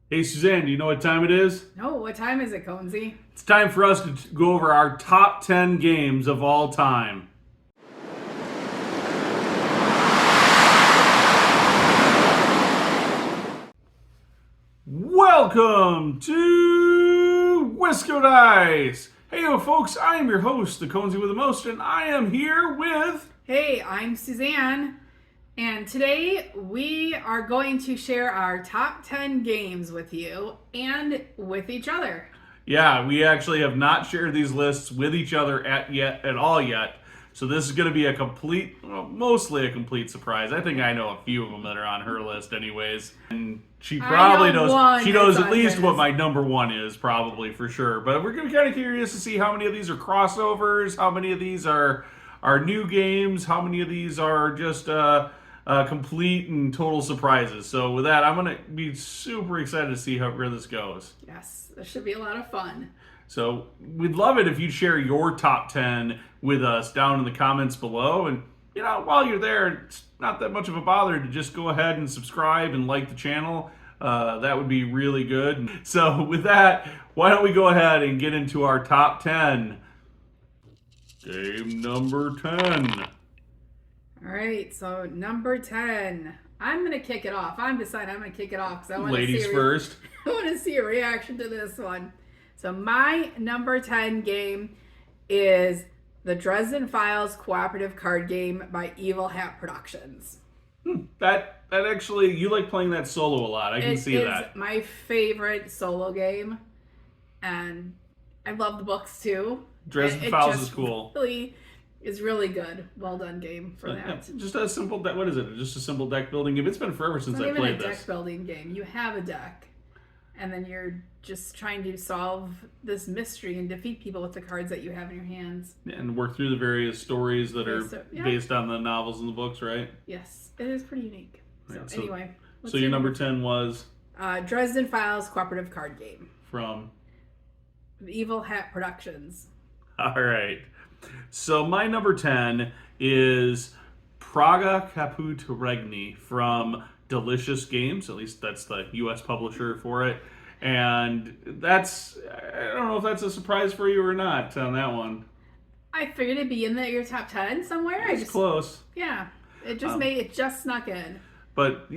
Hey Suzanne, do you know what time it is? No, what time is it, Conesy? It's time for us to go over our top 10 games of all time. Welcome to Wisco Dice! Hey yo folks, I am your host, the Conesy with the Most, and I am here with... Hey, I'm Suzanne, and today we are going to share our top 10 games with you and with each other. Yeah, we actually have not shared these lists with each other at all yet. So this is going to be mostly a complete surprise. I think I know a few of them that are on her list, anyways. And she probably knows. She knows at least what my number one is, probably for sure. But we're going to be kind of curious to see how many of these are crossovers, how many of these are new games, how many of these are just complete and total surprises. So with that, I'm going to be super excited to see where this goes. Yes, this should be a lot of fun. So we'd love it if you'd share your top 10 with us down in the comments below. And, while you're there, it's not that much of a bother to just go ahead and subscribe and like the channel. That would be really good. So with that, why don't we go ahead and get into our top 10. Game number 10. All right, so number 10. I'm going to kick it off. I'm deciding I'm going to kick it off because I want to Ladies first. I want to see a reaction to this one. So my number 10 game is the Dresden Files cooperative card game by Evil Hat Productions. That actually, you like playing that solo a lot. I can see that. It's my favorite solo game, and I love the books too. Dresden Files is cool. Really is really good. Well done game for that. Just a simple deck. What is it? Just a simple deck building game. It's been forever since I played this. It's not even a deck building game. You have a deck, and then you're just trying to solve this mystery and defeat people with the cards that you have in your hands. And work through the various stories that are based on the novels and the books, right? Yes, it is pretty unique. So anyway. So your number 10 was? Dresden Files cooperative card game. From? Evil Hat Productions. All right. So my number 10 is Praga Caput Regni from Delicious Games. At least that's the U.S. publisher for it. And I don't know if that's a surprise for you or not on that one. I figured it'd be in your top 10 somewhere. It's close. Yeah. It just snuck in. But,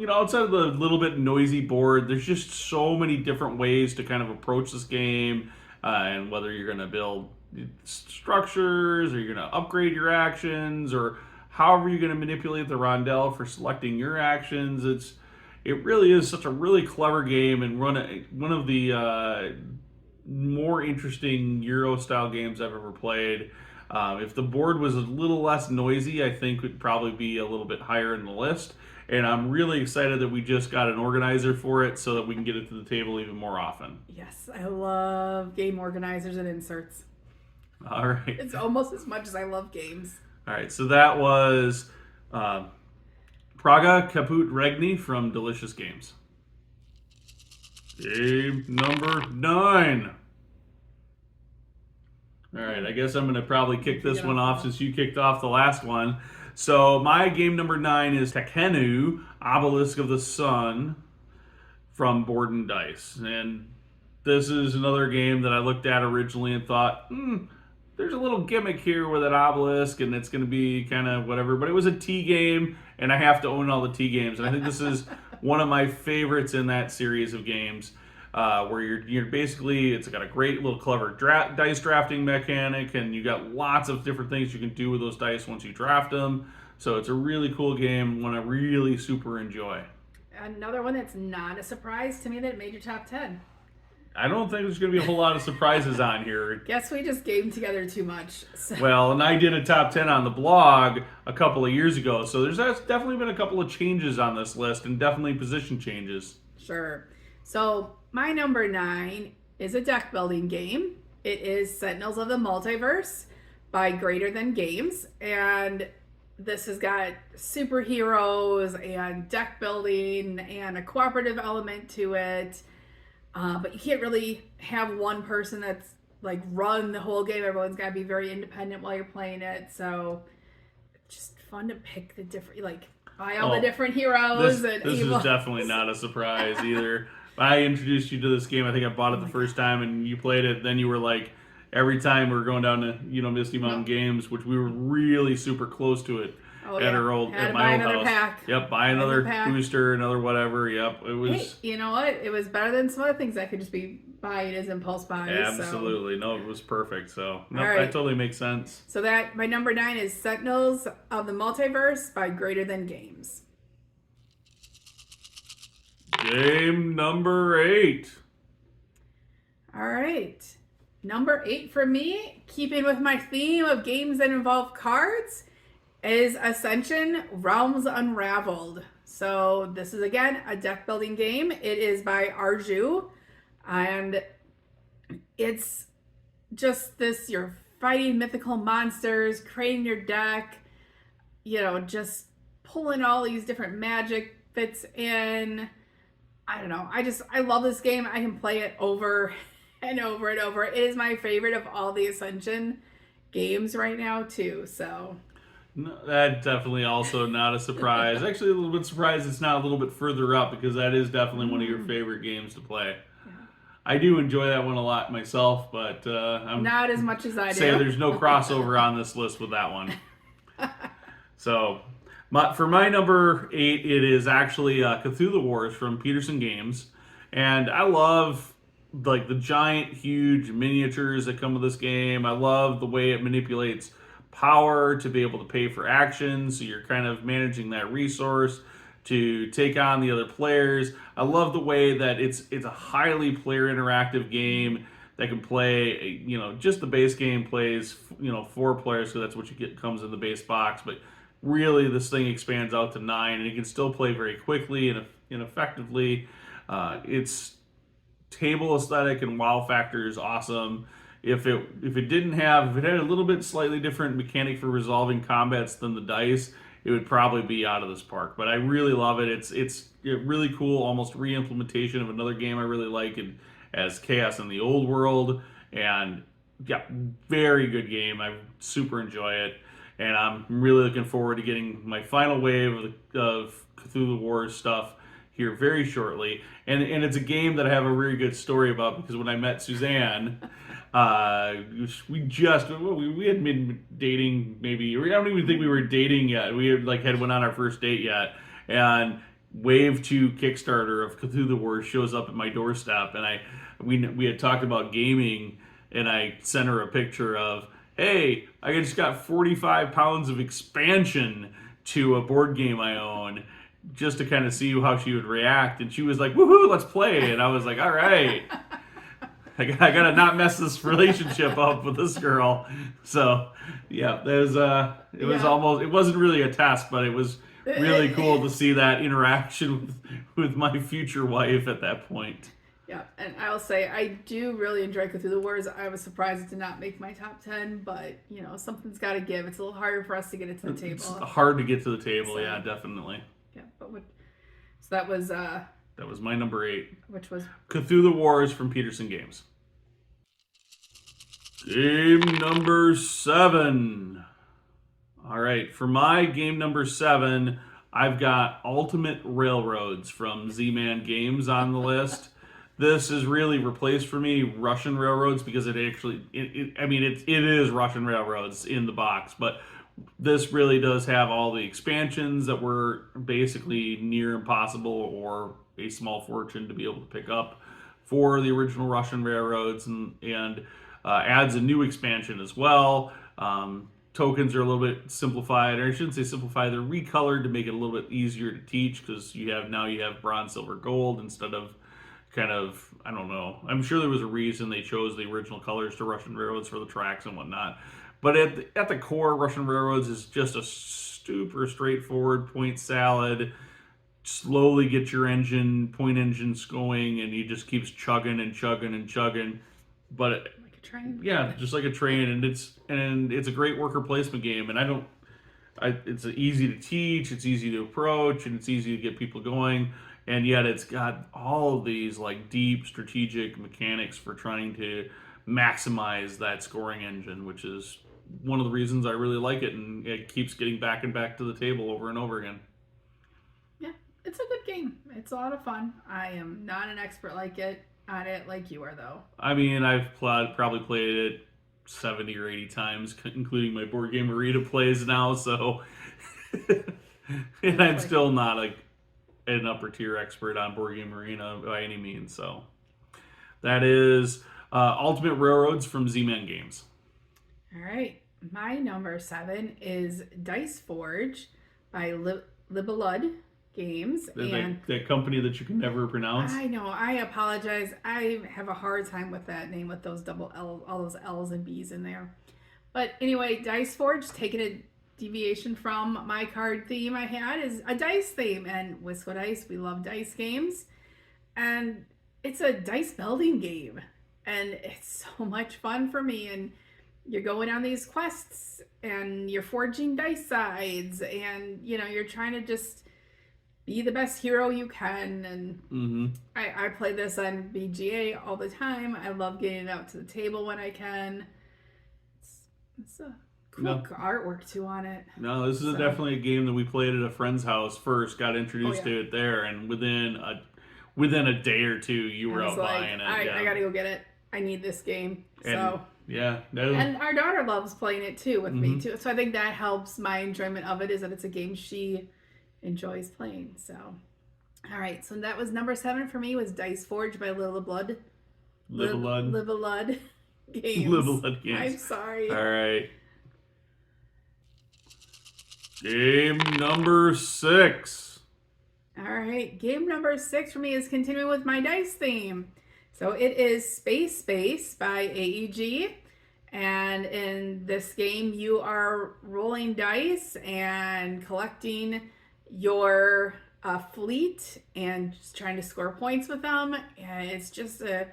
outside of the little bit noisy board, there's just so many different ways to kind of approach this game. And whether you're going to build structures or you're going to upgrade your actions or however you're going to manipulate the rondel for selecting your actions, it really is such a really clever game and one of the more interesting Euro-style games I've ever played. If the board was a little less noisy, I think it would probably be a little bit higher in the list. And I'm really excited that we just got an organizer for it so that we can get it to the table even more often. Yes, I love game organizers and inserts. All right. It's almost as much as I love games. All right, so that was Praga Caput Regni from Delicious Games. Game number 9. All right, I guess I'm going to probably kick this one off since you kicked off the last one. So my game number 9 is Tekhenu, Obelisk of the Sun from Board and Dice. And this is another game that I looked at originally and thought, there's a little gimmick here with an obelisk and it's going to be kind of whatever. But it was a T game, and I have to own all the T games. And I think this is one of my favorites in that series of games. Where you're basically, it's got a great little clever dice drafting mechanic, and you got lots of different things you can do with those dice once you draft them. So it's a really cool game, one I really super enjoy. Another one that's not a surprise to me that made your top 10. I don't think there's going to be a whole lot of surprises on here. Guess we just game together too much. So. Well, and I did a top 10 on the blog a couple of years ago, so there's definitely been a couple of changes on this list, and definitely position changes. Sure. So my number 9 is a deck building game. It is Sentinels of the Multiverse by Greater Than Games. And this has got superheroes and deck building and a cooperative element to it. But you can't really have one person that's like run the whole game. Everyone's got to be very independent while you're playing it. So it's just fun to pick the different, buy all the different heroes. This is definitely not a surprise either. I introduced you to this game. I think I bought it the first time, and you played it. Then you were like, every time we were going down to Misty Mountain Games, which we were really super close to it at our old Had at to my buy old another house. pack. Yep, buy another booster, another whatever. Yep, it was. Hey, you know what? It was better than some other things I could just be buying as impulse buys. Absolutely, So. no, it was perfect. So no, Right. that totally makes sense. So that my number 9 is Sentinels of the Multiverse by Greater Than Games. Game number 8. All right. Number 8 for me, keeping with my theme of games that involve cards, is Ascension Realms Unraveled. So this is, again, a deck building game. It is by Arju. And it's just this, you're fighting mythical monsters, creating your deck, just pulling all these different magic fits in. I don't know. I love this game. I can play it over and over and over. It is my favorite of all the Ascension games right now, too. So no, that definitely also not a surprise. Actually, a little bit surprised it's not a little bit further up, because that is definitely one of your favorite games to play. Yeah. I do enjoy that one a lot myself, but I'm not as much as I do. Say there's no crossover on this list with that one. So. For my number 8, it is actually Cthulhu Wars from Peterson Games, and I love like the giant, huge miniatures that come with this game. I love the way it manipulates power to be able to pay for actions, so you're kind of managing that resource to take on the other players. I love the way that it's a highly player interactive game that can play. Just the base game plays 4 players, so that's what you get comes in the base box, but really this thing expands out to 9, and you can still play very quickly and effectively. Its table aesthetic and wow factor is awesome. If it had a little bit slightly different mechanic for resolving combats than the dice, it would probably be out of this park. But I really love it. It's a really cool, almost re-implementation of another game I really like, as Chaos in the Old World. And yeah, very good game. I super enjoy it. And I'm really looking forward to getting my final wave of Cthulhu Wars stuff here very shortly. And it's a game that I have a really good story about, because when I met Suzanne, we had been dating maybe, I don't even think we were dating yet. We had went on our first date yet. And Wave 2 Kickstarter of Cthulhu Wars shows up at my doorstep. And we had talked about gaming, and I sent her a picture of, hey, I just got 45 pounds of expansion to a board game I own, just to kind of see how she would react. And she was like, woohoo, let's play. And I was like, all right. I gotta not mess this relationship up with this girl. So, yeah, it wasn't really a test, but it was really cool to see that interaction with my future wife at that point. Yeah, and I'll say I do really enjoy Cthulhu Wars. I was surprised it did not make my top 10, but something's got to give. It's a little harder for us to get it to the table. It's hard to get to the table, so, yeah, definitely. Yeah, so that was my number 8, which was Cthulhu Wars from Peterson Games. Game number 7. All right, for my game number 7, I've got Ultimate Railroads from Z-Man Games on the list. This has really replaced for me Russian Railroads, because it is Russian Railroads in the box, but this really does have all the expansions that were basically near impossible or a small fortune to be able to pick up for the original Russian Railroads, and adds a new expansion as well. Tokens are a little bit simplified, or I shouldn't say simplified, they're recolored to make it a little bit easier to teach, because you have bronze, silver, gold instead of kind of, I don't know. I'm sure there was a reason they chose the original colors to Russian Railroads for the tracks and whatnot. But at the core, Russian Railroads is just a super straightforward point salad. Slowly get your point engines going, and he just keeps chugging and chugging and chugging. But like a train. Yeah, just like a train, and it's a great worker placement game. And it's easy to teach, it's easy to approach, and it's easy to get people going. And yet it's got all of these like deep strategic mechanics for trying to maximize that scoring engine, which is one of the reasons I really like it, and it keeps getting back and back to the table over and over again. Yeah, it's a good game. It's a lot of fun. I am not an expert on it like you are though. I mean, I've probably played it 70 or 80 times, including my board game arena plays now. So, and I'm still not an upper tier expert on board game arena by any means. So, that is Ultimate Railroads from Z-Man Games. All right. My number 7 is Dice Forge by Libelud Games. That company that you can never pronounce. I know. I apologize. I have a hard time with that name with those double L, all those L's and B's in there. But anyway, Dice Forge, taking a deviation from my card theme I had, is a dice theme. And Wisco Dice, we love dice games. And it's a dice building game. And it's so much fun for me. And you're going on these quests and you're forging dice sides. And, you're trying to just be the best hero you can. And I play this on BGA all the time. I love getting it out to the table when I can. It's a cool artwork too on it. No, this is definitely a game that we played at a friend's house first, got introduced to it there, and within a day or two you were out buying it. I gotta go get it. I need this game. And our daughter loves playing it too with me too. So I think that helps my enjoyment of it, is that it's a game she enjoys playing. So all right, so that was number 7 for me, was Dice Forge by Libelud Games. Libelud Games. I'm sorry. All right. Game number 6. All right, game number 6 for me is continuing with my dice theme. So it is Space by AEG. And in this game, you are rolling dice and collecting your fleet and just trying to score points with them. And it's just a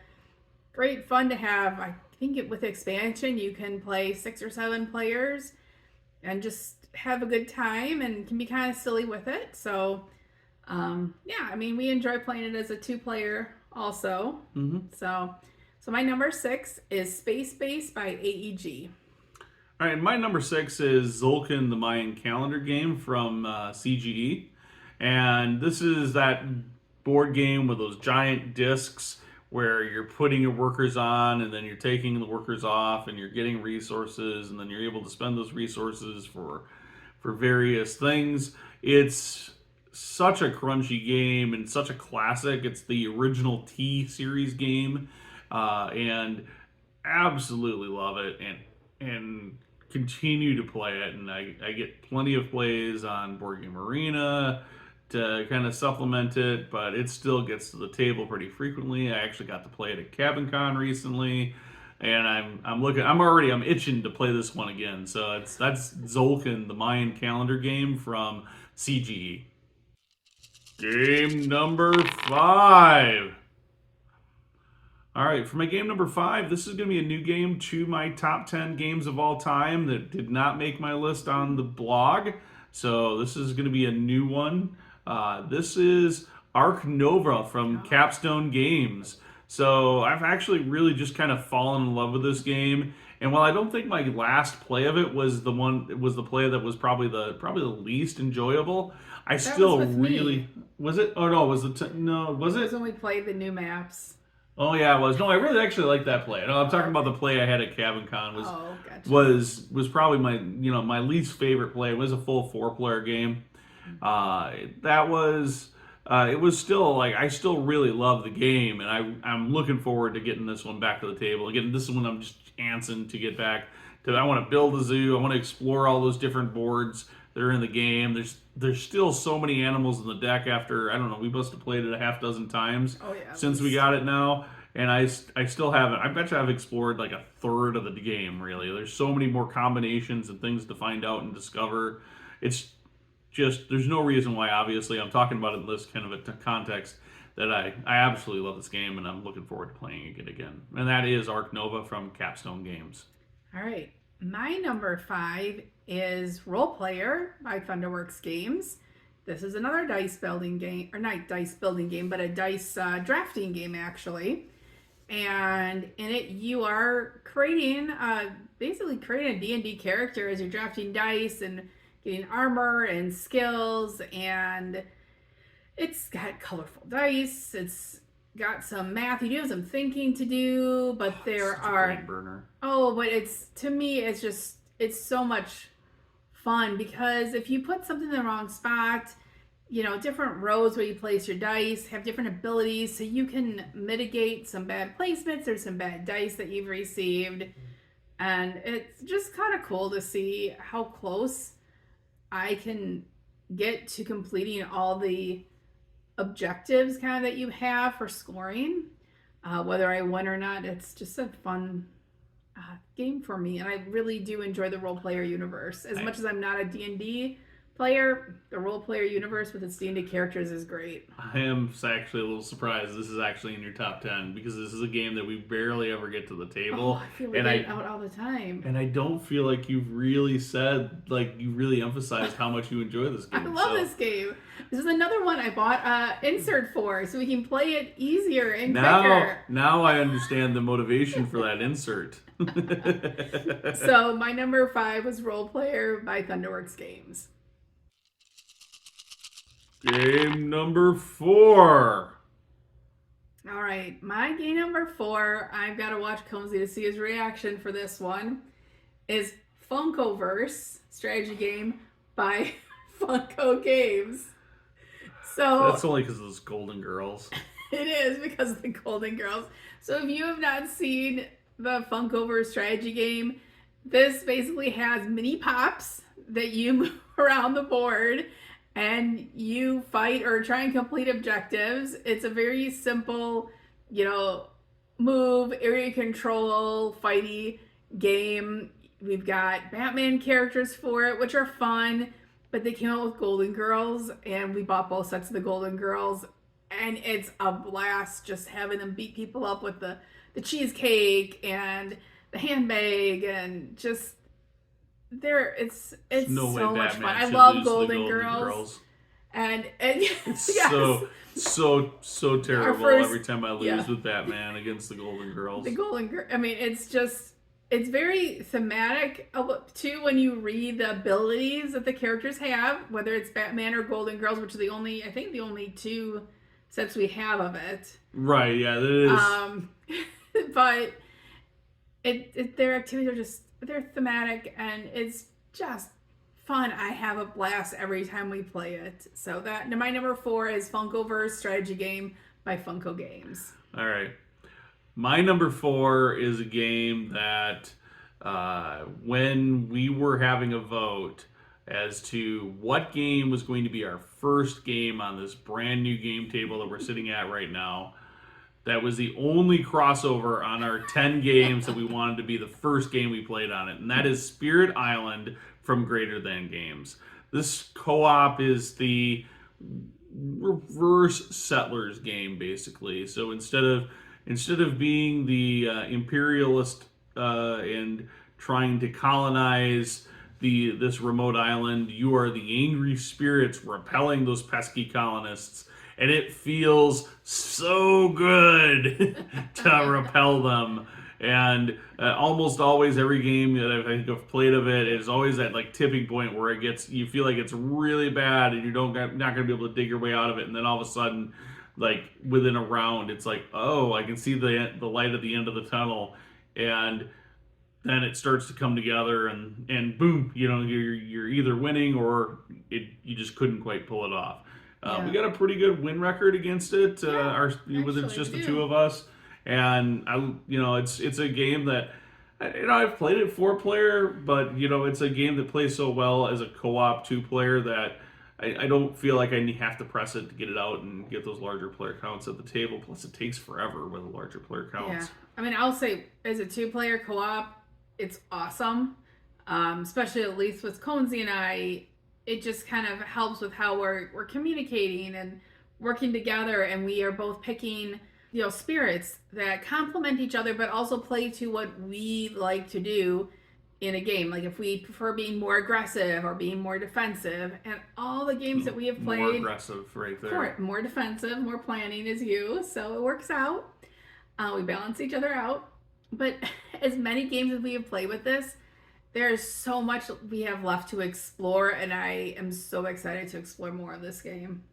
great fun to have. I think with expansion, you can play 6 or 7 players and just have a good time, and can be kind of silly with it. So, we enjoy playing it as a 2-player also. So my number 6 is Space by AEG. All right, my number 6 is Zolkin, the Mayan calendar game from CGE. And this is that board game with those giant discs where you're putting your workers on and then you're taking the workers off and you're getting resources, and then you're able to spend those resources for various things. It's such a crunchy game and such a classic. It's the original T series game, and absolutely love it and continue to play it. And I get plenty of plays on Board Game Arena to kind of supplement it, but it still gets to the table pretty frequently. I actually got to play it at Cabin Con recently, and I'm itching to play this one again. So that's Zolkin, the Mayan calendar game from CGE. Game number 5. All right, for my game number 5, this is going to be a new game to my top 10 games of all time that did not make my list on the blog. So this is going to be a new one. This is Arc Nova from Capstone Games. So I've actually really just kind of fallen in love with this game. And while I don't think my last play of it was the play that was probably the least enjoyable, I still really was it? Oh no, was it when we played the new maps. Oh yeah, it was. No, I really actually like that play. No, I'm talking about the play I had at Cabin Con gotcha. was probably my least favorite play. It was a full 4-player game. That was it was still I still really love the game, and I'm looking forward to getting this one back to the table. Again, this is when I'm just antsing to get back to. I want to build a zoo. I want to explore all those different boards that are in the game. There's still so many animals in the deck after, I don't know, we must have played it a half dozen times since we got it now. And I still haven't. I bet you I've explored like a third of the game, really. There's so many more combinations and things to find out and discover. It's just, there's no reason why, obviously, I'm talking about it in this kind of a context, that I absolutely love this game, and I'm looking forward to playing it again. And that is Arc Nova from Capstone Games. All right. My number 5 is Role Player by Thunderworks Games. This is another dice building game, or not dice building game, but a dice drafting game, actually. And in it, you are basically creating a D&D character as you're drafting dice and getting armor and skills. And It's got colorful dice. It's got some math. You do have some thinking to do, but there Such a are brain burner. but it's, to me, it's so much fun, because if you put something in the wrong spot, different rows where you place your dice have different abilities, so you can mitigate some bad placements or some bad dice that you've received. And it's just kind of cool to see how close I can get to completing all the objectives kind of that you have for scoring. Whether I win or not, it's just a fun game for me, and I really do enjoy the role player universe. As much as I'm not a D&D player, the role player universe with its D&D characters is great. I am actually a little surprised this is actually in your top 10, because this is a game that we barely ever get to the table. I feel we get it out all the time. And I don't feel like you've really said, like, you really emphasized how much you enjoy this game. I love this game. This is another one I bought insert for, so we can play it easier and quicker. Now I understand the motivation for that insert. So my number 5 was Role Player by Thunderworks Games. Game number 4. All right, my game number 4, I've got to watch Conesy to see his reaction for this one, is Funkoverse strategy game by Funko Games. So that's only because of those Golden Girls. It is because of the Golden Girls. So if you have not seen the Funkoverse strategy game, this basically has mini pops that you move around the board, and you fight or try and complete objectives. It's a very simple, move, area control, fighty game. We've got Batman characters for it, which are fun, but they came out with Golden Girls, and we bought both sets of the Golden Girls, and it's a blast just having them beat people up with the cheesecake and the handbag, and just it's no so much fun. I love Golden Girls. And it's yes. so terrible every time I lose with Batman against the Golden Girls. The Golden Girls. I mean, it's very thematic too when you read the abilities that the characters have, whether it's Batman or Golden Girls, which are the only 2 sets we have of it. Right. Yeah, that is. But their activities they're thematic, and it's just fun. I have a blast every time we play it. So my number 4 is Funkoverse strategy game by Funko Games. All right. My number 4 is a game that when we were having a vote as to what game was going to be our first game on this brand new game table that we're sitting at right now, that was the only crossover on our 10 games that we wanted to be the first game we played on it, and that is Spirit Island from Greater Than Games. This co-op is the reverse Settlers game, basically. So instead of being the imperialist and trying to colonize this remote island, you are the angry spirits repelling those pesky colonists. And it feels so good to repel them. And almost always every game that I've played of it is always that tipping point where you feel like it's really bad and you're not going to be able to dig your way out of it. And then all of a sudden, within a round, it's like, oh, I can see the light at the end of the tunnel. And then it starts to come together, and boom, you're either winning or you just couldn't quite pull it off. We got a pretty good win record against it. It's just the 2 of us, and it's a game that I've played it 4-player, but it's a game that plays so well as a co-op 2-player that I don't feel like I have to press it to get it out and get those larger player counts at the table. Plus, it takes forever with the larger player counts. Yeah, I mean, I'll say as a 2-player co-op, it's awesome, especially at least with Conesy and I. It just kind of helps with how we're communicating and working together, and we are both picking, spirits that complement each other, but also play to what we like to do in a game. Like if we prefer being more aggressive or being more defensive, and all the games that we have played, more aggressive, right there. More defensive, more planning is you, so it works out. We balance each other out. But as many games as we have played with this, there's so much we have left to explore, and I am so excited to explore more of this game.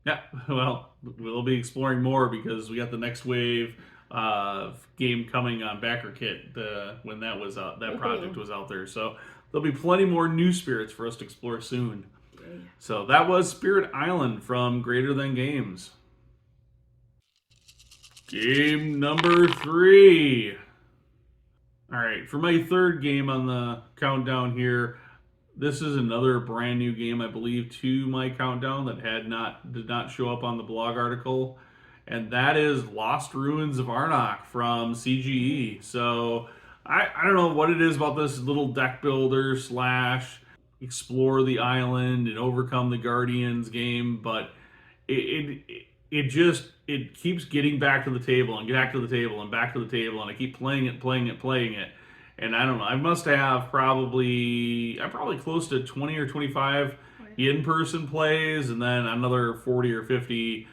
Yeah, well, we'll be exploring more because we got the next wave of game coming on Backer Kit when that was out, that project was out there. So there'll be plenty more new spirits for us to explore soon. Yay. So that was Spirit Island from Greater Than Games. Game number 3. All right, for my third game on the countdown here, this is another brand new game, I believe, to my countdown that did not show up on the blog article, and that is Lost Ruins of Arnak from CGE. So I don't know what it is about this little deck builder slash explore the island and overcome the Guardians game, but it just it keeps getting back to the table and back to the table and back to the table, and I keep playing it. And I don't know. I must have I'm probably close to 20 or 25 in-person plays, and then another 40 or 50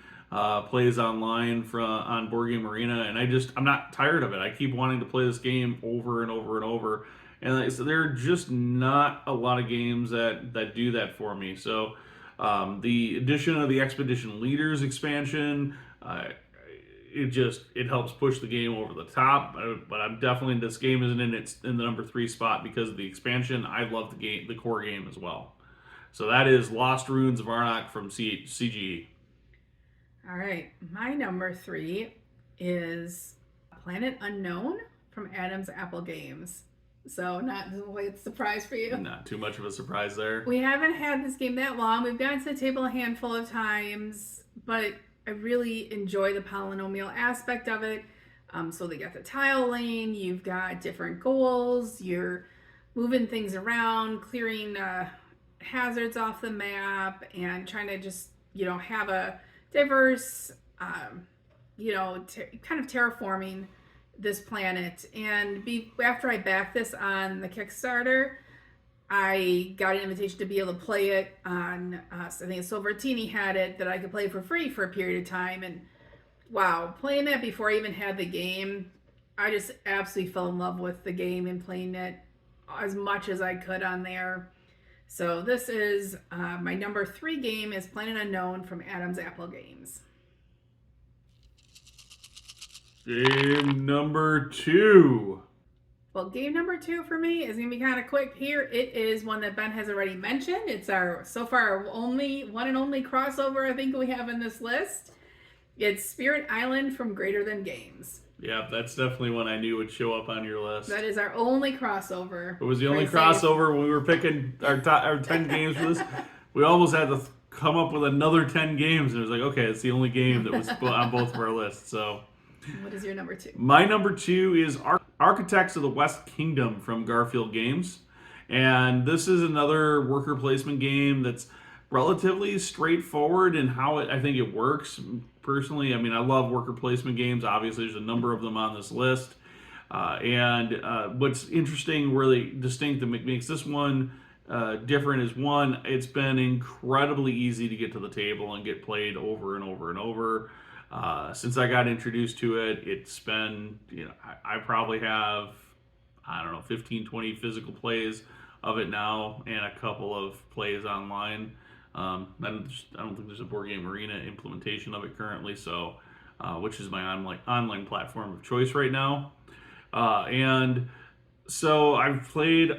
plays online on Board Game Arena. And I'm not tired of it. I keep wanting to play this game over and over and over. And so there are just not a lot of games that do that for me. So the addition of the Expedition Leaders expansion, it helps push the game over the top. But I'm definitely, this game isn't in the number 3 spot because of the expansion. I love the core game as well. So that is Lost Ruins of Arnak from CGE. All right, my number 3 is Planet Unknown from Adam's Apple Games. So not a surprise for you. Not too much of a surprise there. We haven't had this game that long. We've gotten to the table a handful of times, but I really enjoy the polynomial aspect of it. So they got the tile lane, you've got different goals, you're moving things around, clearing hazards off the map, and trying to just, have a diverse, kind of terraforming this planet. And after I backed this on the Kickstarter, I got an invitation to be able to play it on, I think Silvertini had it, that I could play for free for a period of time. And wow, playing that before I even had the game, I just absolutely fell in love with the game and playing it as much as I could on there. So this is my number 3 game is Planet Unknown from Adam's Apple Games. Game number 2. Well, game number 2 for me is going to be kind of quick here. It is one that Ben has already mentioned. It's our one and only crossover I think we have in this list. It's Spirit Island from Greater Than Games. Yeah, that's definitely one I knew would show up on your list. That is our only crossover. It was the only crossover when we were picking our 10 games for this. We almost had to come up with another 10 games, and it was like, okay, it's the only game that was on both of our lists. So, what is your number 2? My number 2 is Architects of the West Kingdom from Garfield Games. And this is another worker placement game that's relatively straightforward in how I think it works. Personally, I mean, I love worker placement games. Obviously, there's a number of them on this list. And what's interesting, really distinct that makes this one different is, one, it's been incredibly easy to get to the table and get played over and over and over. Since I got introduced to it, it's been, I probably have, 15, 20 physical plays of it now and a couple of plays online. I don't think there's a Board Game Arena implementation of it currently, so which is my online platform of choice right now. And so I've played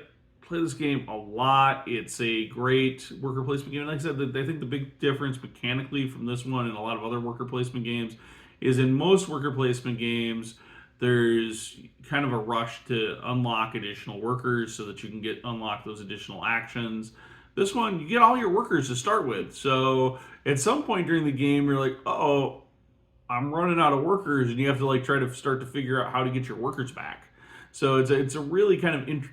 this game a lot. It's a great worker placement game. And like I said, I think the big difference mechanically from this one and a lot of other worker placement games is, in most worker placement games, there's kind of a rush to unlock additional workers so that you can unlock those additional actions. This one, you get all your workers to start with. So at some point during the game, you're like, uh-oh, I'm running out of workers, and you have to try to start to figure out how to get your workers back. So it's a really kind of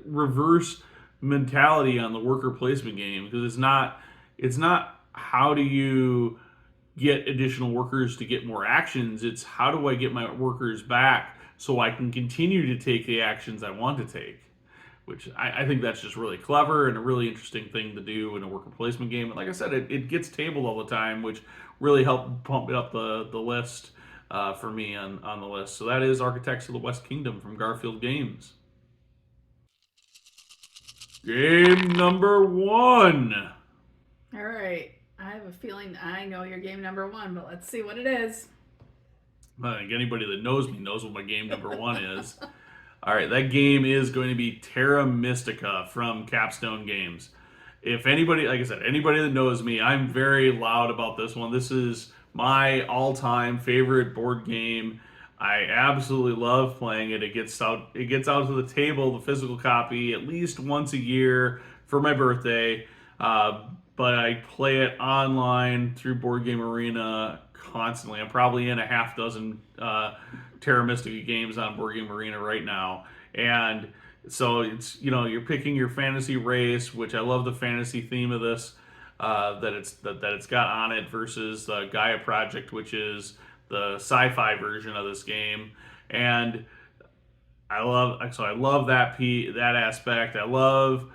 reverse mentality on the worker placement game, because it's not how do you get additional workers to get more actions. It's how do I get my workers back so I can continue to take the actions I want to take. Which I think that's just really clever and a really interesting thing to do in a worker placement game. And like I said, it gets tabled all the time, which really helped pump it up the list for me on the list. So that is Architects of the West Kingdom from Garfield Games. Game number 1. All right. I have a feeling I know your game number one, but let's see what it is. I think anybody that knows me knows what my game number one is. All right, that game is going to be Terra Mystica from Capstone Games. If anybody, like I said, anybody that knows me, I'm very loud about this one. This is my all-time favorite board game. I absolutely love playing it. It gets out to the table, the physical copy, at least once a year for my birthday. But I play it online through Board Game Arena constantly. I'm probably in a half dozen Terra Mystica games on Board Game Arena right now, and so it's you're picking your fantasy race, which I love the fantasy theme of this. That it's got on it versus the Gaia Project, which is the sci-fi version of this game, and I love that aspect. I love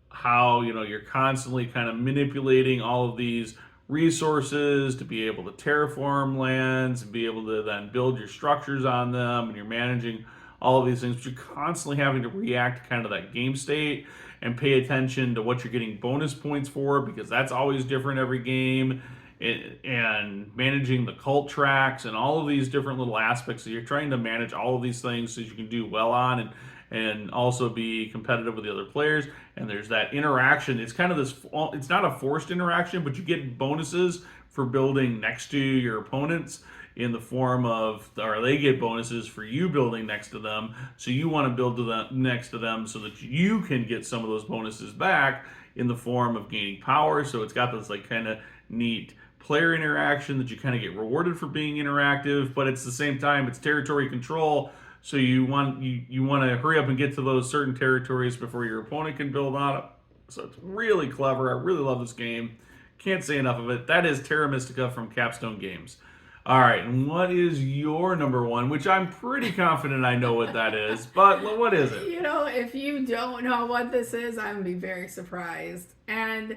how you're constantly kind of manipulating all of these resources to be able to terraform lands and be able to then build your structures on them, and you're managing all of these things, but you're constantly having to react to kind of that game state and pay attention to what you're getting bonus points for, because that's always different every game, and managing the cult tracks and all of these different little aspects. So you're trying to manage all of these things so you can do well on and also be competitive with the other players. And there's that interaction. It's kind of this, it's not a forced interaction, but you get bonuses for building next to your opponents in the form of, or they get bonuses for you building next to them. So you want to build next to them so that you can get some of those bonuses back in the form of gaining power. So it's got this like kind of neat player interaction that you kind of get rewarded for being interactive, but it's the same time it's territory control. So you want to hurry up and get to those certain territories before your opponent can build on it. So it's really clever. I really love this game. Can't say enough of it. That is Terra Mystica from Capstone Games. All right, and what is your number one? Which I'm pretty confident I know what that is, but what is it? If you don't know what this is, I'm gonna be very surprised. And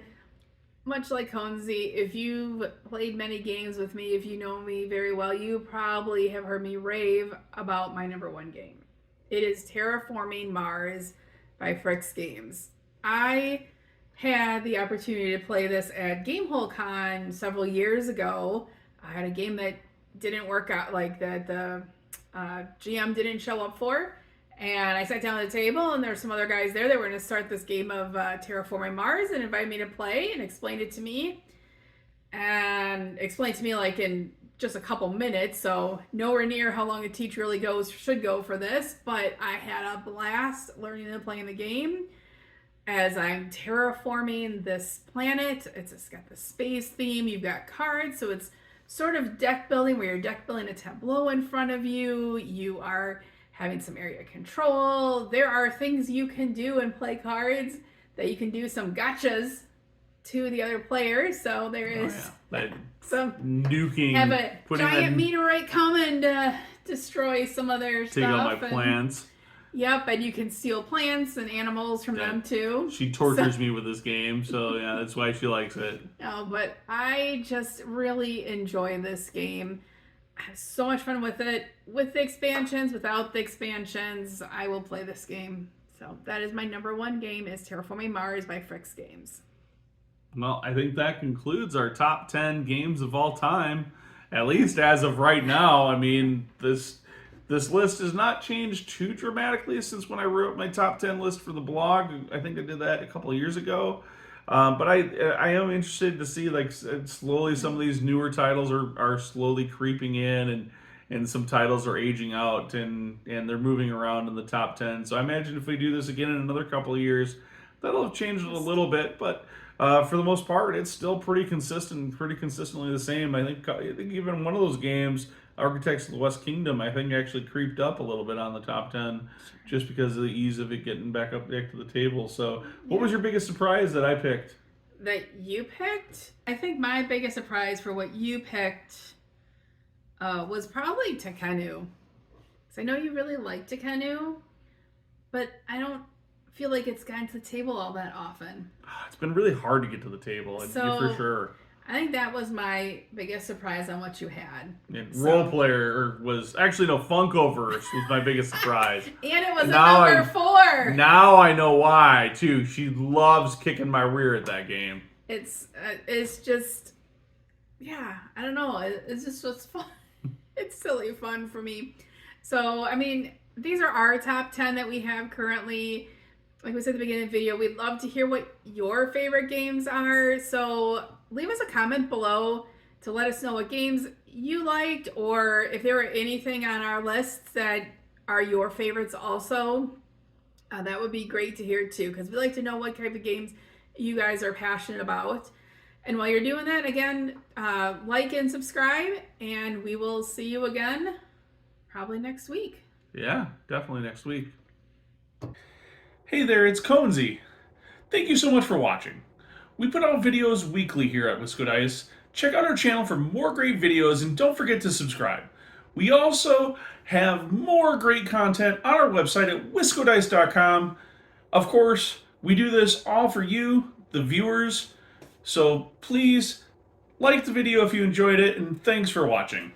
much like Conesy, if you've played many games with me, if you know me very well, you probably have heard me rave about my number one game. It is Terraforming Mars by Fricks Games. I had the opportunity to play this at Gamehole Con several years ago. I had a game that didn't work out, like that the GM didn't show up for. And I sat down at the table, and there were some other guys there that were going to start this game of Terraforming Mars and invited me to play and explained it to me. And explained to me like in just a couple minutes, so nowhere near how long a teach really should go for this. But I had a blast learning and playing the game as I'm terraforming this planet. It's got the space theme. You've got cards, so it's sort of deck building where you're deck building a tableau in front of you. You are having some area control. There are things you can do and play cards that you can do some gotchas to the other players. So there is some nuking. Have a giant meteorite come and destroy some other stuff. Take all my plants. Yep, and you can steal plants and animals from them too. She tortures me with this game, so yeah, that's why she likes it. No, but I just really enjoy this game. I have so much fun with it. With the expansions, without the expansions, I will play this game. So that is my number one game, is Terraforming Mars by Fricks Games. Well, I think that concludes our top 10 games of all time, at least as of right now. I mean, this list has not changed too dramatically since when I wrote my top 10 list for the blog. I think I did that a couple of years ago. But I am interested to see, like, slowly some of these newer titles are slowly creeping in, and some titles are aging out, and they're moving around in the top 10. So I imagine if we do this again in another couple of years, that'll have changed a little bit. But for the most part, it's still pretty consistent, pretty consistently the same. I think even one of those games, Architects of the West Kingdom, I think actually creeped up a little bit on the top 10 just because of the ease of it getting back to the table. So what was your biggest surprise that I picked? That you picked? I think my biggest surprise for what you picked was probably Tekhenu. Because I know you really like Tekhenu, but I don't feel like it's gotten to the table all that often. It's been really hard to get to the table, for sure. I think that was my biggest surprise on what you had. Role player was actually Funkoverse was my biggest surprise. And it was number 4. Now I know why too. She loves kicking my rear at that game. It's just, yeah, I don't know. It's just what's fun. It's silly fun for me. So, I mean, these are our top 10 that we have currently. Like we said at the beginning of the video, we'd love to hear what your favorite games are. So leave us a comment below to let us know what games you liked, or if there were anything on our list that are your favorites also. That would be great to hear too, because we like to know what type of games you guys are passionate about. And while you're doing that, again, like and subscribe, and we will see you again probably next week. Yeah, definitely next week. Hey there, it's Conesy. Thank you so much for watching. We put out videos weekly here at Wisco Dice. Check out our channel for more great videos, and don't forget to subscribe. We also have more great content on our website at wiscodice.com. Of course, we do this all for you, the viewers. So please like the video if you enjoyed it, and thanks for watching.